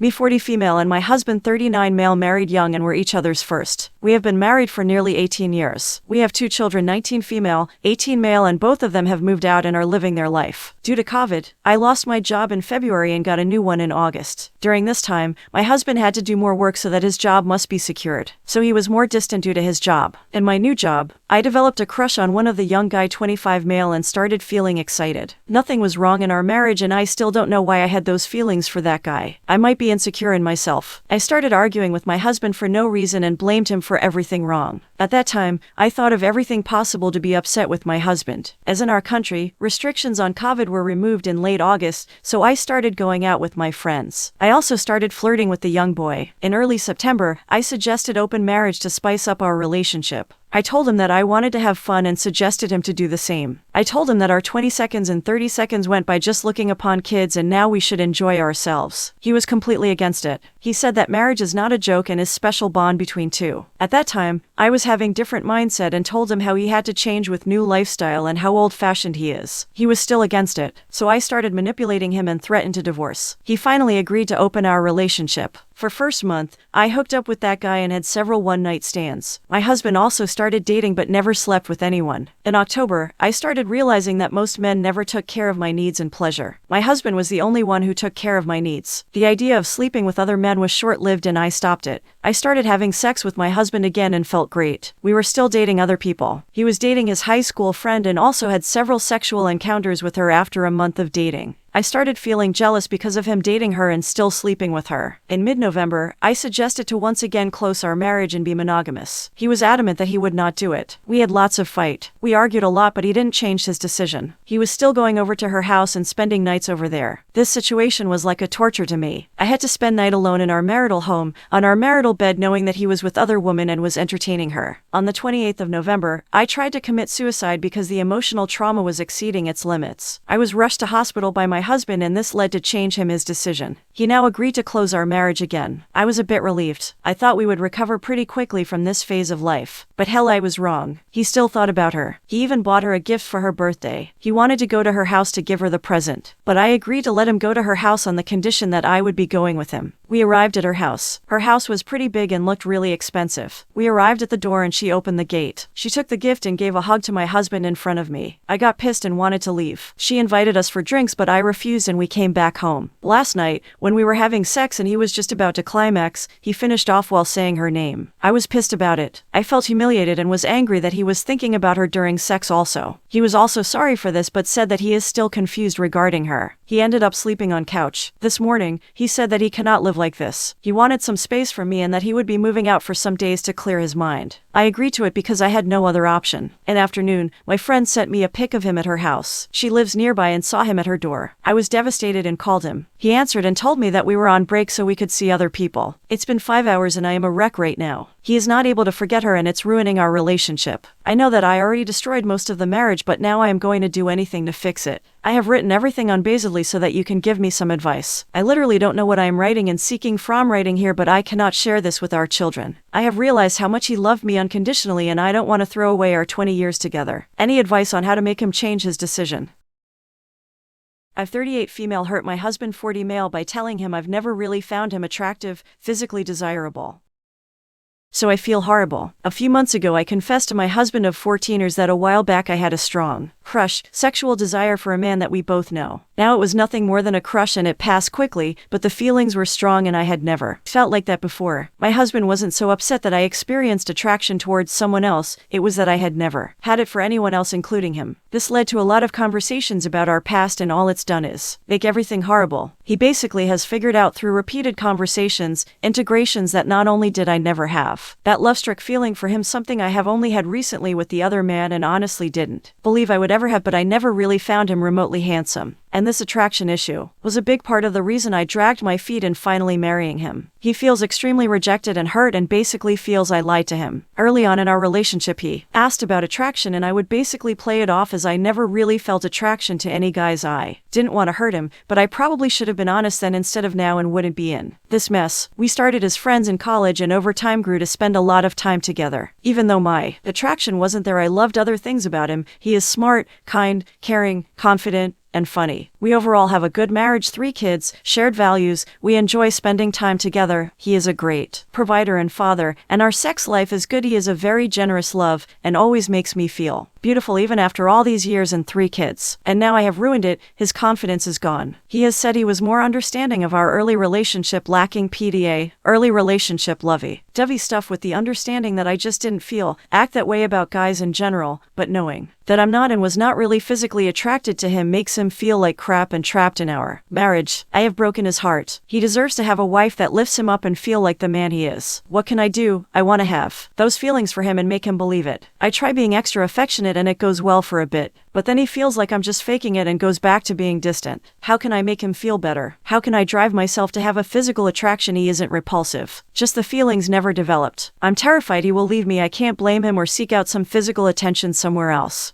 Me 40 female and my husband 39 male, married young and were each other's first. We have been married for nearly 18 years. We have 2 children, 19 female, 18 male, and both of them have moved out and are living their life. Due to COVID, I lost my job in February and got a new one in August. During this time, my husband had to do more work so that his job must be secured. So he was more distant due to his job. In my new job, I developed a crush on one of the young guy 25 male and started feeling excited. Nothing was wrong in our marriage and I still don't know why I had those feelings for that guy. I might be insecure in myself. I started arguing with my husband for no reason and blamed him for everything wrong. At that time, I thought of everything possible to be upset with my husband. As in our country, restrictions on COVID were removed in late August, so I started going out with my friends. I also started flirting with the young boy. In early September, I suggested open marriage to spice up our relationship. I told him that I wanted to have fun and suggested him to do the same. I told him that our 20 seconds and 30 seconds went by just looking upon kids and now we should enjoy ourselves. He was completely against it. He said that marriage is not a joke and is special bond between two. At that time, I was having different mindset and told him how he had to change with new lifestyle and how old-fashioned he is. He was still against it, so I started manipulating him and threatened to divorce. He finally agreed to open our relationship. For first month, I hooked up with that guy and had several one-night stands. My husband also started dating but never slept with anyone. In October, I started realizing that most men never took care of my needs and pleasure. My husband was the only one who took care of my needs. The idea of sleeping with other men was short-lived and I stopped it. I started having sex with my husband again and felt great. We were still dating other people. He was dating his high school friend and also had several sexual encounters with her after a month of dating. I started feeling jealous because of him dating her and still sleeping with her. In mid-November, I suggested to once again close our marriage and be monogamous. He was adamant that he would not do it. We had lots of fight. We argued a lot but he didn't change his decision. He was still going over to her house and spending nights over there. This situation was like a torture to me. I had to spend night alone in our marital home, on our marital bed, knowing that he was with other women and was entertaining her. On the 28th of November, I tried to commit suicide because the emotional trauma was exceeding its limits. I was rushed to hospital by my husband and this led to change his decision. He now agreed to close our marriage again. I was a bit relieved. I thought we would recover pretty quickly from this phase of life. But hell, I was wrong. He still thought about her. He even bought her a gift for her birthday. He wanted to go to her house to give her the present. But I agreed to let him go to her house on the condition that I would be going with him. We arrived at her house. Her house was pretty big and looked really expensive. We arrived at the door and she opened the gate. She took the gift and gave a hug to my husband in front of me. I got pissed and wanted to leave. She invited us for drinks but I refused and we came back home. Last night, when we were having sex and he was just about to climax, he finished off while saying her name. I was pissed about it. I felt humiliated and was angry that he was thinking about her during sex also. He was also sorry for this but said that he is still confused regarding her. He ended up sleeping on couch. This morning, he said that he cannot live like this. He wanted some space from me and that he would be moving out for some days to clear his mind. I agreed to it because I had no other option. In afternoon, my friend sent me a pic of him at her house. She lives nearby and saw him at her door. I was devastated and called him. He answered and told me that we were on break so we could see other people. It's been 5 hours and I am a wreck right now. He is not able to forget her and it's ruining our relationship. I know that I already destroyed most of the marriage but now I am going to do anything to fix it. I have written everything on Basically so that you can give me some advice. I literally don't know what I am writing and seeking from writing here but I cannot share this with our children. I have realized how much he loved me unconditionally and I don't want to throw away our 20 years together. Any advice on how to make him change his decision? I've 38 female hurt my husband 40 male by telling him I've never really found him attractive, physically desirable. So I feel horrible. A few months ago I confessed to my husband of 14ers that a while back I had a strong crush, sexual desire for a man that we both know. Now it was nothing more than a crush and it passed quickly, but the feelings were strong and I had never felt like that before. My husband wasn't so upset that I experienced attraction towards someone else, it was that I had never had it for anyone else including him. This led to a lot of conversations about our past and all it's done is make everything horrible. He basically has figured out through repeated conversations, integrations that not only did I never have that love-struck feeling for him, something I have only had recently with the other man and honestly didn't believe I would ever have, but I never really found him remotely handsome. And this attraction issue was a big part of the reason I dragged my feet in finally marrying him. He feels extremely rejected and hurt and basically feels I lied to him. Early on in our relationship he asked about attraction and I would basically play it off as I never really felt attraction to any guys. I didn't want to hurt him, but I probably should have been honest then instead of now and wouldn't be in this mess. We started as friends in college and over time grew to spend a lot of time together. Even though my attraction wasn't there, I loved other things about him. He is smart, kind, caring, confident, and funny. We overall have a good marriage, 3 kids, shared values, we enjoy spending time together, he is a great provider and father, and our sex life is good. He is a very generous love, and always makes me feel beautiful even after all these years and 3 kids. And now I have ruined it, his confidence is gone. He has said he was more understanding of our early relationship, lacking PDA, early relationship lovey-dovey stuff, with the understanding that I just didn't feel, act that way about guys in general, but knowing that I'm not and was not really physically attracted to him makes him feel like crap and trapped in our marriage. I have broken his heart. He deserves to have a wife that lifts him up and feel like the man he is. What can I do? I want to have those feelings for him and make him believe it. I try being extra affectionate and it goes well for a bit, but then he feels like I'm just faking it and goes back to being distant. How can I make him feel better? How can I drive myself to have a physical attraction? He isn't repulsive. Just the feelings never developed. I'm terrified he will leave me. I can't blame him, or seek out some physical attention somewhere else.